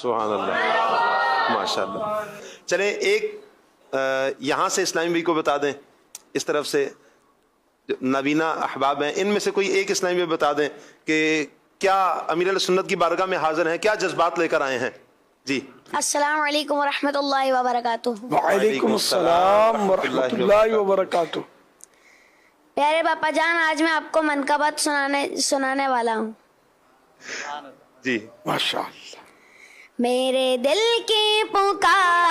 سبحان اللہ، ماشاء اللہ. چلیں ایک یہاں سے اسلامی بھائی کو بتا دیں، اس طرف سے نابینا احباب ہیں، ان میں سے کوئی ایک اسلامی بھائی بتا دیں کہ کیا امیر علیہ سنت کی بارگاہ میں حاضر ہیں، کیا جذبات لے کر آئے ہیں. جی السلام علیکم ورحمۃ اللہ وبرکاتہ. وعلیکم السلام ورحمۃ اللہ وبرکاتہ. پیارے باپا جان، آج میں آپ کو منقبت سنانے والا ہوں. جی ماشاء اللہ. میرے دل کی پکار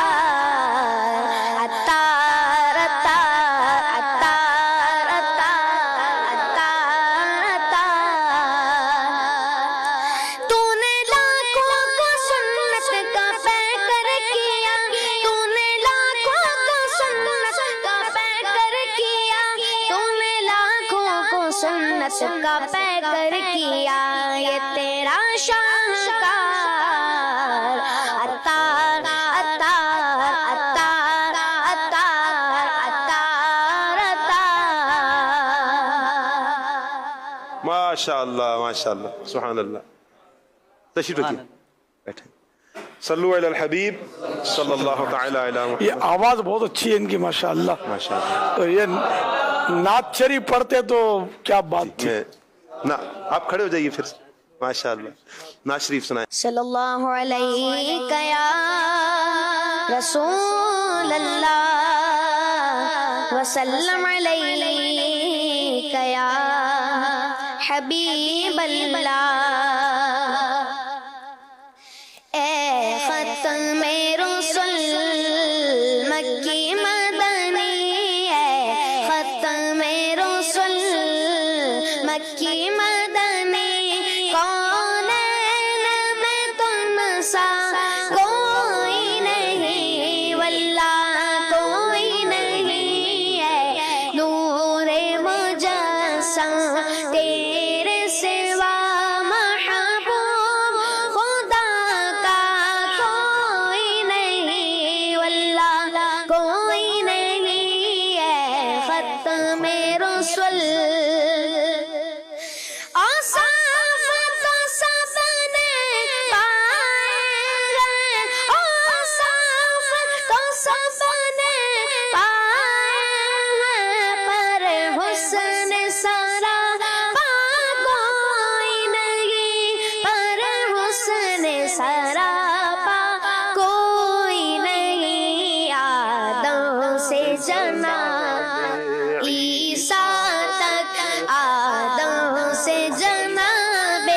عطار عطار عطار عطار عطار عطار. تو نے لاکھوں کو سنت کا پیکر کیا، تو نے لاکھوں کو سنت کا پیکر کیا، تو نے لاکھوں کو سنت کا پیکر کیا. یہ تیرا شاہکار عطار عطار عطار عطار عطار عطار. ماشاء اللہ ماشاء اللہ، سبحان اللہ. تشریف رکھیے، بیٹھیں. صلو علی الحبیب صلی اللہ تعالی علی محمد. یہ آواز بہت اچھی ہے ان کی ماشاء اللہ. ماشاء اللہ. تو یہ نعت شریف پڑھتے تو کیا بات تھی. نہ آپ کھڑے ہو جائیے پھر. ماشاء اللہ، نعت شریف سنائیں. صلی اللہ علیہ یا رسول اللہ وسلم علیہ یا حبیب اللہ. اے ختم رسل مکی مدنی، اے ختم رسل مکی مدنی، کونین میں تم سا کوئی نہیں، واللہ کوئی نہیں ہے. نور مجسم تیرے سوا محبوب خدا کا کوئی نہیں، واللہ کوئی نہیں ہے. ختم رسول آصاف تو سب نے پائے، آصاف تو سب نے پائے، پر حسن سارا پا کوئی نہیں، پر حسن سارا پا کوئی نہیں. آدم سے جناب عیسیٰ تک، آدم سے جناب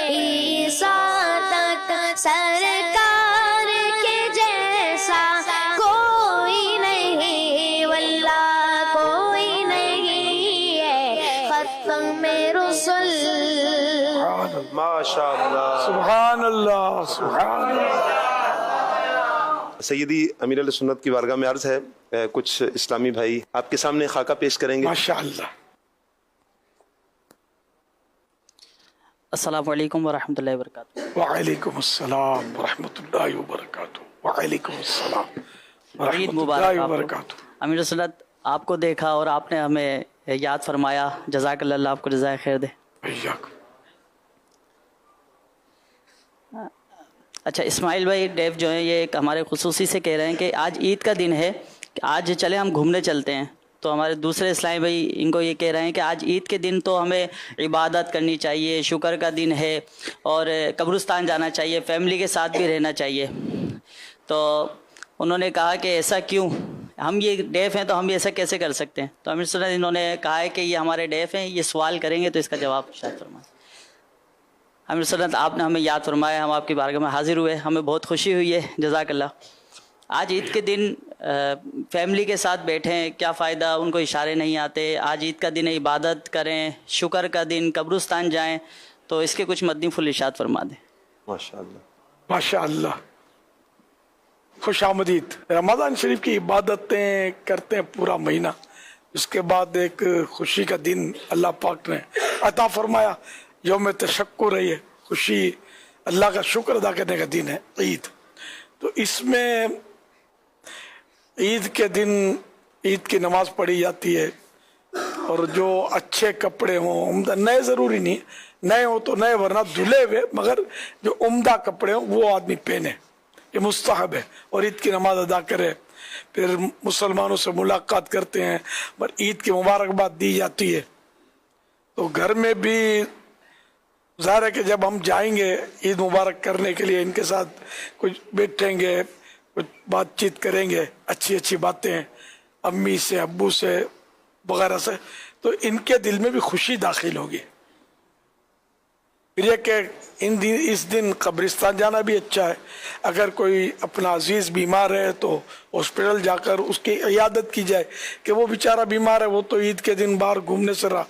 عیسیٰ تک، سرکار کے جیسا کوئی نہیں، واللہ کوئی نہیں ہے. ختم رسول ماشاء اللہ. سبحان اللہ سبحان اللہ. سیدی امیر علیہ سنت کی بارگاہ میں عرض ہے، کچھ اسلامی بھائی آپ کے سامنے خاکہ پیش کریں گے. ماشاء اللہ. السلام علیکم ورحمۃ اللہ وبرکاتہ. وعلیکم السلام ورحمۃ اللہ وبرکاتہ. وعلیکم السلام عید ورحمۃ مبارک اللہ آپ کو. وبرکاتہ. امیر سنت آپ کو دیکھا اور آپ نے ہمیں یاد فرمایا، جزاک اللہ آپ کو جزائے خیر دے. حیاک. اچھا اسماعیل بھائی ڈیف جو ہیں یہ ایک ہمارے خصوصی سے کہہ رہے ہیں کہ آج عید کا دن ہے، کہ آج چلے ہم گھومنے چلتے ہیں. تو ہمارے دوسرے اسلامی بھائی ان کو یہ کہہ رہے ہیں کہ آج عید کے دن تو ہمیں عبادت کرنی چاہیے، شکر کا دن ہے اور قبرستان جانا چاہیے، فیملی کے ساتھ بھی رہنا چاہیے. تو انہوں نے کہا کہ ایسا کیوں، ہم یہ ڈیف ہیں تو ہم ایسا کیسے کر سکتے ہیں. تو امیر سنت انہوں نے کہا ہے کہ یہ ہمارے ڈیف ہیں، یہ سوال کریں گے تو اس کا جواب شاید فرمائیں. امیر سنت آپ نے ہمیں یاد فرمایا، ہم آپ کی بارگاہ میں حاضر ہوئے، ہمیں بہت خوشی ہوئی ہے، جزاک اللہ. آج عید کے دن فیملی کے ساتھ بیٹھیں، کیا فائدہ، ان کو اشارے نہیں آتے. آج عید کا دن ہے، عبادت کریں، شکر کا دن، قبرستان جائیں. تو اس کے کچھ مدنی پھول ارشاد فرما دیں. ماشاء اللہ. ماشاء اللہ. خوش آمدید. رمضان شریف کی عبادتیں کرتے ہیں پورا مہینہ، اس کے بعد ایک خوشی کا دن اللہ پاک نے عطا فرمایا، یوم تشکر ہے، یہ خوشی اللہ کا شکر ادا کرنے کا دن ہے عید. تو اس میں عید کے دن عید کی نماز پڑھی جاتی ہے، اور جو اچھے کپڑے ہوں، نئے ضروری نہیں، नए हो तो नए, वरना धुले हुए, मगर जो उम्दा कपड़े हो वो आदमी पहने, ये मुस्तहब है। और ईद की नमाज अदा करे, फिर मुसलमानों से मुलाकात करते हैं, पर ईद की मुबारकबाद दी जाती है। तो घर में भी ज़ाहिर है कि जब हम जाएंगे ईद मुबारक करने के लिए, इनके साथ कुछ बैठेंगे, कुछ बातचीत करेंगे, अच्छी अच्छी बातें अम्मी से, अब्बू से वगैरह से, तो इनके दिल में भी खुशी दाखिल होगी। फिर ये कि इस दिन कब्रिस्तान जाना भी अच्छा है। अगर कोई अपना अजीज बीमार है तो हॉस्पिटल जाकर उसकी इयादत की जाए कि वो बेचारा बीमार है, वो तो ईद के दिन बाहर घूमने से रहा।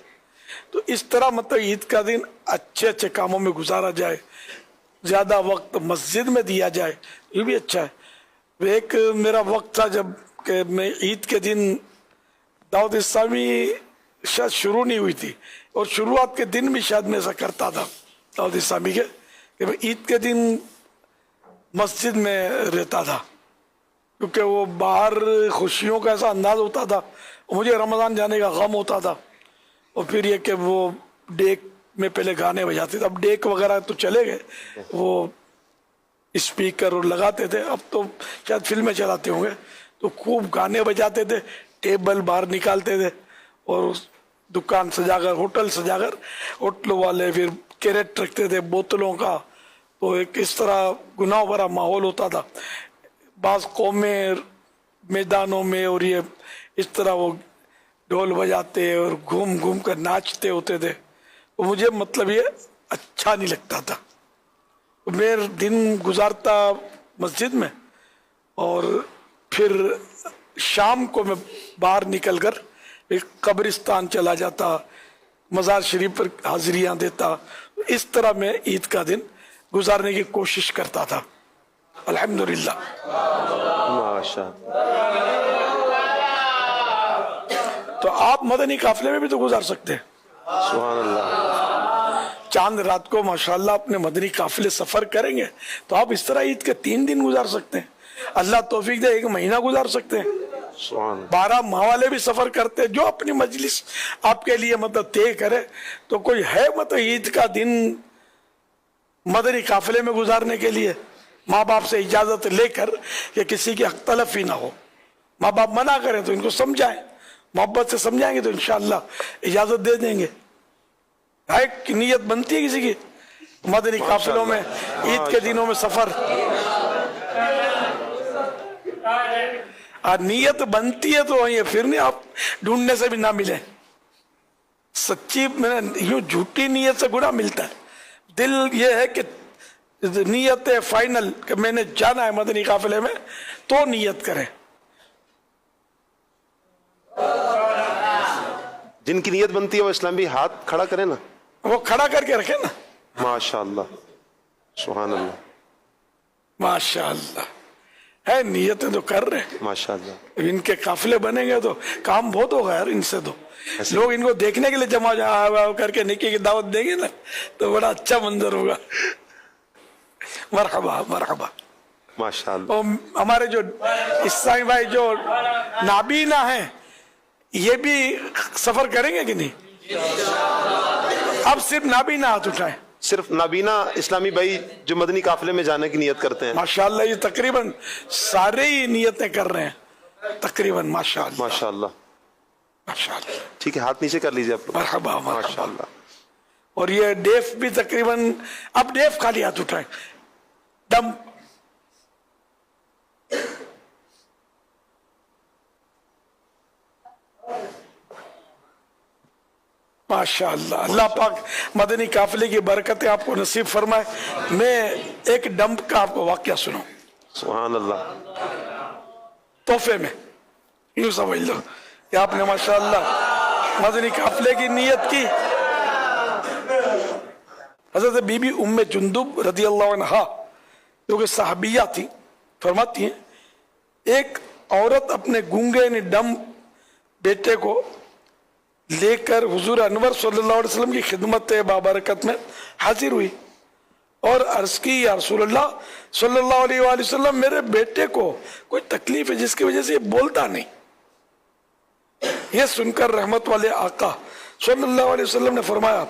तो इस तरह मतलब ईद का दिन अच्छे अच्छे कामों में गुजारा जाए, ज़्यादा वक्त मस्जिद में दिया जाए, ये भी अच्छा है। एक मेरा वक्त था जब कि मैं ईद के दिन, दाऊद इस्लामी शायद शुरू नहीं हुई थी, और शुरुआत के दिन भी शायद मैं ऐसा करता था दाऊद इस्लामी के, कि मैं ईद के दिन मस्जिद में रहता था, क्योंकि वो बाहर खुशियों का ऐसा अंदाज होता था, मुझे रमज़ान जाने का गम होता था। और फिर ये कि वो डेक में पहले गाने बजाते थे, अब डेक वगैरह तो चले गए, वो स्पीकर और लगाते थे, अब तो शायद फिल्में चलाते होंगे, तो खूब गाने बजाते थे, टेबल बाहर निकालते थे और दुकान सजाकर, होटल सजाकर, होटलों वाले फिर कैरेट रखते थे बोतलों का। तो एक इस तरह गुनाह भरा माहौल होता था। बाज़ कौमें मैदानों में और ये इस तरह वो ढोल बजाते और घूम घूम कर नाचते होते थे, तो मुझे मतलब ये अच्छा नहीं लगता था। तो मेरा दिन गुजारता मस्जिद में, और फिर शाम को मैं बाहर निकलकर एक कब्रिस्तान चला जाता, मज़ार शरीफ पर हाजिरियाँ देता। इस तरह मैं ईद का दिन गुजारने की कोशिश करता था। अल्हम्दुलिल्लाह। माशाअल्लाह। तो आप मदनी काफिले में भी तो गुजार सकते हैं। सुभान अल्लाह। चांद रात को माशाअल्लाह अपने मदनी काफिले सफर करेंगे तो आप इस तरह ईद के 3 दिन गुजार सकते हैं। अल्लाह तौफीक दे 1 महीना गुजार सकते हैं। 12 माह वाले भी सफर करते हैं, जो अपनी मजलिस आपके लिए मतलब तय करे। तो कोई है मतलब ईद का दिन मदनी काफिले में गुजारने के लिए, माँ बाप से इजाजत लेकर कि किसी की हक तलफ ही ना हो। माँ बाप मना करें तो इनको समझाएं, मोहब्बत से समझाएंगे तो इंशाअल्लाह इजाजत दे देंगे। है कि नीयत बनती है किसी की मदनी काफिलों में ईद के दिनों में सफर, और नीयत बनती है तो ये फिर नहीं आप ढूंढने से भी ना मिले। सच्ची मैंने यूं झूठी नीयत से गुनाह मिलता है। दिल ये है कि नीयत है फाइनल कि मैंने जाना है मदनी काफिले में, तो नीयत करें। जिनकी नीयत बनती है वो इस्लाम भी हाथ खड़ा करे ना, वो खड़ा करके रखे ना। माशाअल्लाह, सुभान अल्लाह, माशाअल्लाह। है नीयतें तो कर रहे हैं माशाअल्लाह। इनके काफिले बनेंगे तो काम बहुत होगा यार। इनसे तो लोग इनको देखने के लिए जमा करके निकी की दावत देंगे ना, तो बड़ा अच्छा मंजर होगा। मरहबा मरहबा माशाअल्लाह। और हमारे जो इस्लामी भाई जो नाबीना हैं ये भी सफर करेंगे कि नहीं? अब सिर्फ नाबीना हाथ उठाएं। सिर्फ नाबीना इस्लामी भाई जो मदनी काफिले में जाने की नियत करते हैं। माशाअल्लाह ये तकरीबन सारे ही नियतें कर रहे हैं तकरीबन। माशाअल्लाह माशाअल्लाह माशाअल्लाह। ठीक है, हाथ नीचे कर लीजिए आप लोग। मरहबा मरहबा। माशाअल्लाह। और ये डेफ भी तकरीबन, अब डेफ खाली हाथ उठाए, दम माशाअल्लाह। अल्लाह पाक मदनी काफिले की बरकतें आपको नसीब फरमाए। मैं एक डंप का आपको वाकया सुनाऊं सुभान अल्लाह। तोहफे में, यूं समझ लो कि आपने माशाअल्लाह मदनी काफिले की नियत की। हज़रत बीबी उम्मे जुंदुब रज़ी अल्लाह अन्हा जो कि सहाबिया थी, फरमाती हैं एक औरत अपने गूंगे यानी डम बेटे को लेकर हुजूर अनवर सल्लल्लाहु अलैहि वसल्लम की खिदमत बाबरकत में हाजिर हुई और अर्ज की, या रसूलल्लाह सल्लल्लाहु अलैहि वसल्लम, मेरे बेटे को कोई तकलीफ है जिसकी वजह से ये बोलता नहीं। ये सुनकर रहमत वाले आका सल्लल्लाहु अलैहि वसल्लम ने फरमाया,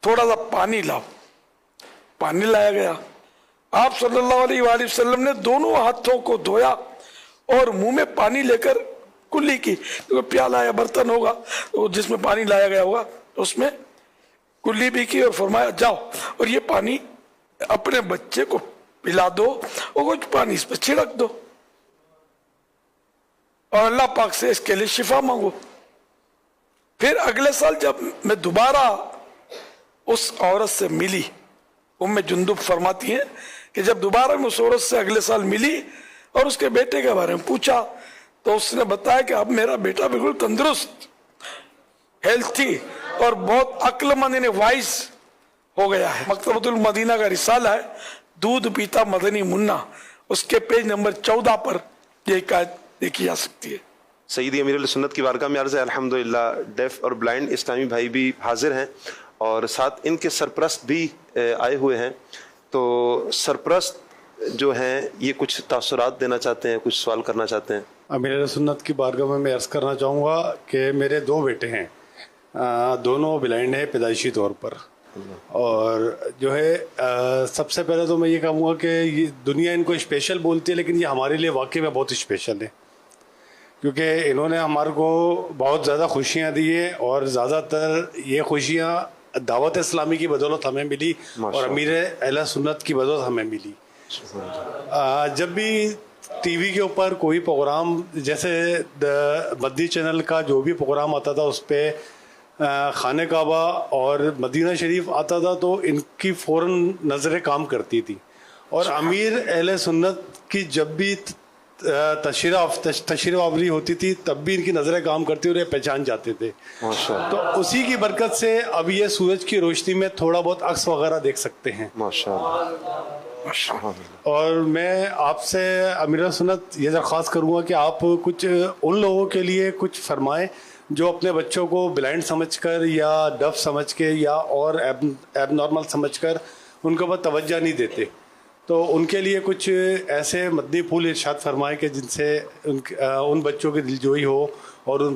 थोड़ा सा पानी लाओ। पानी लाया गया, आप सल्लल्लाहु अलैहि वसल्लम ने दोनों हाथों को धोया और मुंह में पानी लेकर कुल्ली की, तो प्याला या बर्तन होगा तो जिसमें पानी लाया गया होगा तो उसमें कुल्ली भी की और फरमाया जाओ और ये पानी अपने बच्चे को पिला दो और कुछ पानी इस पर छिड़क दो और अल्लाह पाक से इसके लिए शिफा मांगो। फिर अगले साल जब मैं दोबारा उस औरत से मिली, उम्मे जुंदुब फरमाती हैं कि जब दोबारा मैं उस औरत से अगले साल मिली और उसके बेटे के बारे में पूछा तो उसने बताया कि अब मेरा बेटा बिल्कुल तंदुरुस्त, हेल्थी और बहुत अक्लमंद यानी वाइज हो गया है। मकतबतुल मदीना का रिसाला है दूध पीता मदनी मुन्ना, उसके पेज नंबर 14 पर यह हिकायत देखी जा सकती है। सईदी अमीरुल सुन्नत की बारगाह में अर्ज़ है अल्हम्दुलिल्लाह डेफ और ब्लाइंड इस्लामी भाई भी हाजिर हैं और साथ इनके सरप्रस्त भी आए हुए हैं। तो सरप्रस्त जो हैं ये कुछ तासुरात देना चाहते हैं, कुछ सवाल करना चाहते हैं। अमीरुल सुन्नत की बारगाह में मैं अर्ज़ करना चाहूँगा कि मेरे 2 बेटे हैं, दोनों ब्लाइंड हैं पैदाइशी तौर पर। और जो है सबसे पहले तो मैं ये कहूँगा कि ये दुनिया इनको स्पेशल बोलती है, लेकिन ये हमारे लिए वाकई में बहुत स्पेशल है क्योंकि इन्होंने हमारे को बहुत ज़्यादा खुशियाँ दी है और ज़्यादातर ये खुशियाँ दावत इस्लामी की बदौलत हमें मिली और अमीर अहले सुन्नत की बदौलत हमें मिली। जब भी टीवी के ऊपर कोई प्रोग्राम जैसे मद्दी चैनल का जो भी प्रोग्राम आता था उस पर खाने काबा और मदीना शरीफ आता था तो इनकी फ़ौरन नज़रें काम करती थी और अमीर अहले सुन्नत की जब भी तशरीफ़ आवरी होती थी तब भी इनकी नज़रें काम करती और ये पहचान जाते थे। तो उसी की बरकत से अब ये सूरज की रोशनी में थोड़ा बहुत अक्स वगैरह देख सकते हैं माशाअल्लाह। और मैं आपसे अमीर सुन्नत ये दरख्वास्त करूँगा कि आप कुछ उन लोगों के लिए कुछ फरमाएं जो अपने बच्चों को ब्लाइंड समझकर या डफ समझ के या और एबनॉर्मल समझकर उनके ऊपर तवज्जो नहीं देते, तो उनके लिए कुछ ऐसे मद्दी फूल इरशाद फरमाएं कि जिनसे उन बच्चों की दिलजोई हो और उन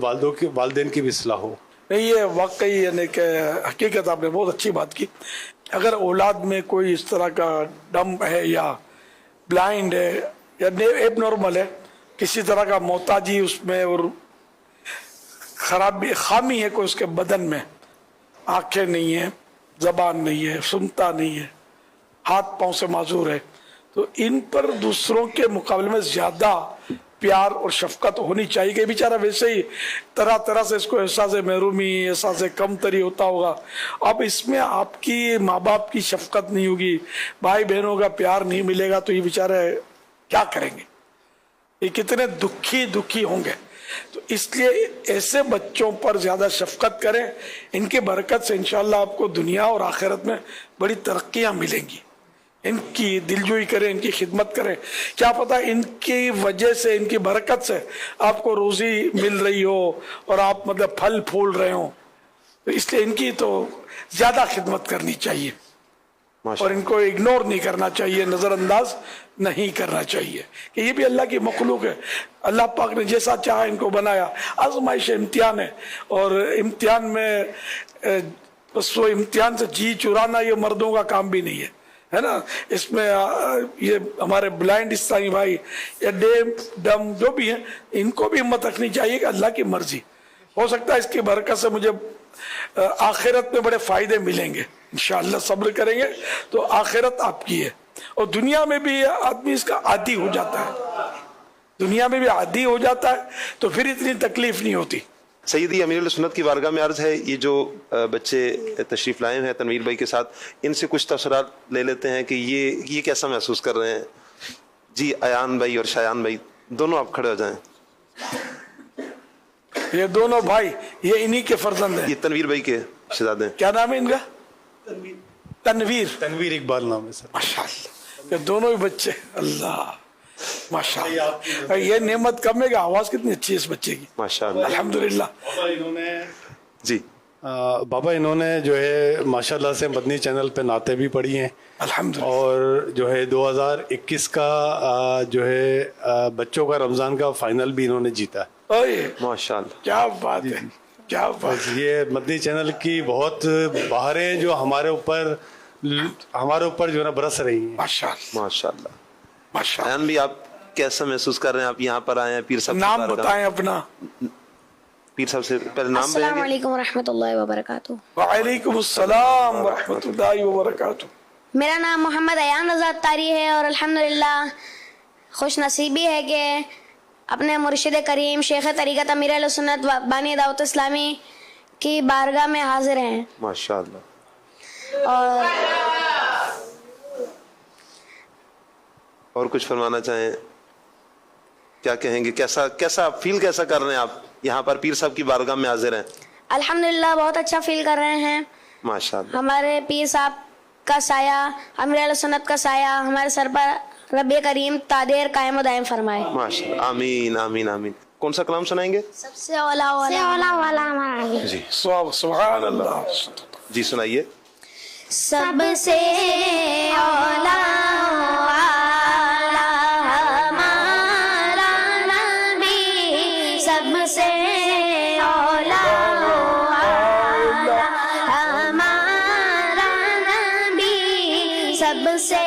वालिदैन की भी इस्लाह हो। नहीं, ये वाकई यानी कि हकीकत आपने बहुत अच्छी बात की। अगर औलाद में कोई इस तरह का डम है या ब्लाइंड है या एबनॉर्मल है, किसी तरह का मोहताजी उसमें और खराबी खामी है कोई उसके बदन में, आंखें नहीं है, जबान नहीं है, सुनता नहीं है, हाथ पांव से माजूर है, तो इन पर दूसरों के मुकाबले में ज्यादा प्यार और शफकत होनी चाहिए कि बेचारा वैसे ही तरह तरह से इसको एहसास महरूमी, एहसास कमतरी होता होगा। अब इसमें आपकी माँ बाप की शफकत नहीं होगी, भाई बहनों का प्यार नहीं मिलेगा, तो ये बेचारे क्या करेंगे, ये कितने दुखी होंगे। तो इसलिए ऐसे बच्चों पर ज्यादा शफकत करें, इनकी बरकत से इंशाअल्लाह आपको दुनिया और आखिरत में बड़ी तरक्कियां मिलेंगी। इनकी दिलजोई करें, इनकी खिदमत करें, क्या पता इनकी वजह से, इनकी बरकत से आपको रोजी मिल रही हो और आप मतलब फल फूल रहे हो। तो इसलिए इनकी तो ज्यादा खिदमत करनी चाहिए और इनको इग्नोर नहीं करना चाहिए, नजरअंदाज नहीं करना चाहिए कि ये भी अल्लाह की मखलूक है। अल्लाह पाक ने जैसा चाहा इनको बनाया, आजमाइश इम्तिहान है और इम्तिहान में बस वो इम्तिहान से जी चुराना ये मर्दों का काम भी नहीं है ना। इसमें ये हमारे ब्लाइंड इस्लामी भाई या डेफ डम जो भी हैं, इनको भी हिम्मत रखनी चाहिए कि अल्लाह की मर्जी हो सकता है इसकी बरकत से मुझे आखिरत में बड़े फायदे मिलेंगे। इंशाअल्लाह सब्र करेंगे तो आखिरत आपकी है और दुनिया में भी आदमी इसका आदी हो जाता है, दुनिया में भी आदी हो जाता है तो फिर इतनी तकलीफ नहीं होती। सईदी अमीरुल सुन्नत की बारगाह में अर्ज़ है ये जो बच्चे तशरीफ़ लाए हैं तनवीर भाई के साथ, इनसे कुछ तसरात ले लेते हैं कि ये कैसा महसूस कर रहे हैं। जी अयान भाई और शायान भाई दोनों आप खड़े हो जाएं। ये दोनों भाई ये इन्हीं के फर्जंद हैं, ये तनवीर भाई के शहजादे। क्या नाम है इनका? तनवीर इकबाल नाम है सर। माशाअल्लाह, ये दोनों ही बच्चे, अल्लाह माशाअल्लाह, ये नेमत कम है कि आवाज कितनी अच्छी है इस बच्चे की, माशाअल्लाह अल्हम्दुलिल्लाह। जी बाबा इन्होंने जो है माशाल्लाह से मदनी चैनल पे नाते भी पढ़ी हैं अल्हम्दुलिल्लाह, और जो है 2021 का जो है बच्चों का रमजान का फाइनल भी इन्होंने जीता है। ओए माशाअल्लाह, क्या बात है, क्या बात। बस ये मदनी चैनल की बहुत बहारें जो हमारे ऊपर जो है ना बरस रही हैं। माशाल्लाह माशाल्लाह। माशाल्लाह। अयान भी आप कैसा महसूस कर रहे हैं? आप यहाँ पर आए हैं पीर साहब की नाम बारगाह में। बताएं अपना। पीर साहब से पहले नाम अस्सलाम लेंगे। वालेकुम वरहमतुल्लाहि वबरकातुहू। वालेकुम अस्सलाम व रहमतुल्लाहि व बरकातुहू। मेरा नाम मोहम्मद अयान रज़ा अत्तारी है और अल्हम्दुलिल्लाह खुश नसीबी है कि अपने मुर्शिद करीम शेख तरीक़त अमीर अहले सुन्नत व बानी दावत इस्लामी की बारगाह में हाजिर हैं। माशाल्लाह। और कुछ फरमाना चाहें? क्या कहेंगे? कैसा फील कैसा कर रहे हैं आप यहाँ पर पीर साहब की बारगाह में हाजिर हैं? अल्हम्दुलिल्लाह बहुत अच्छा फील कर रहे हैं। माशाल्लाह। हमारे पीर साहब का साया, अमीर अहले सुन्नत का साया हमारे सर पर रब्बे करीम तादेर कायम दायम फरमाए। माशाल्लाह। आमीन आमीन आमीन। कौन सा कलाम सुनाएंगे? सबसे औला वाला हमारा जी सुभान अल्लाह। जी सुनाइए। सबसे औला वाला हमारा नबी, सबसे औला वाला हमारा नबी, सबसे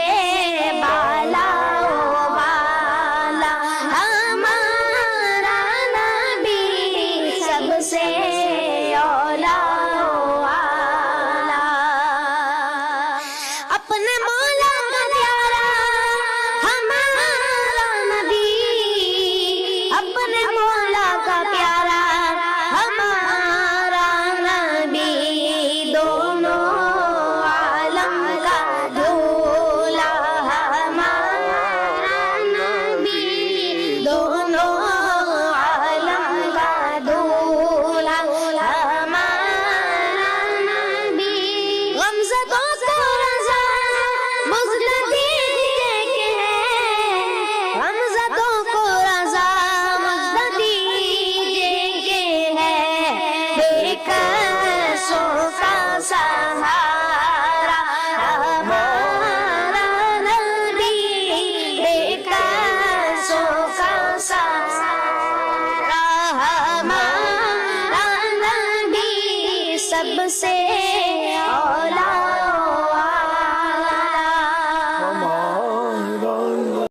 बाला वाला हमारा नबी, सबसे औला वाला। अपने मौला का प्यारा हमारा नबी, अपने मौला का प्यारा हमारा नबी, दोनों आलम का दूल्हा हमारा नबी, दोनों आलम का दूल्हा हमारा नबी। गमज़दों को रज़ा मुज़्द दीजिए के है, गमज़दों को रज़ा मुज़्द दीजिए के है, बेकसों का सहारा हमारा नबी, बेकसों का सहारा हमारा नबी, सबसे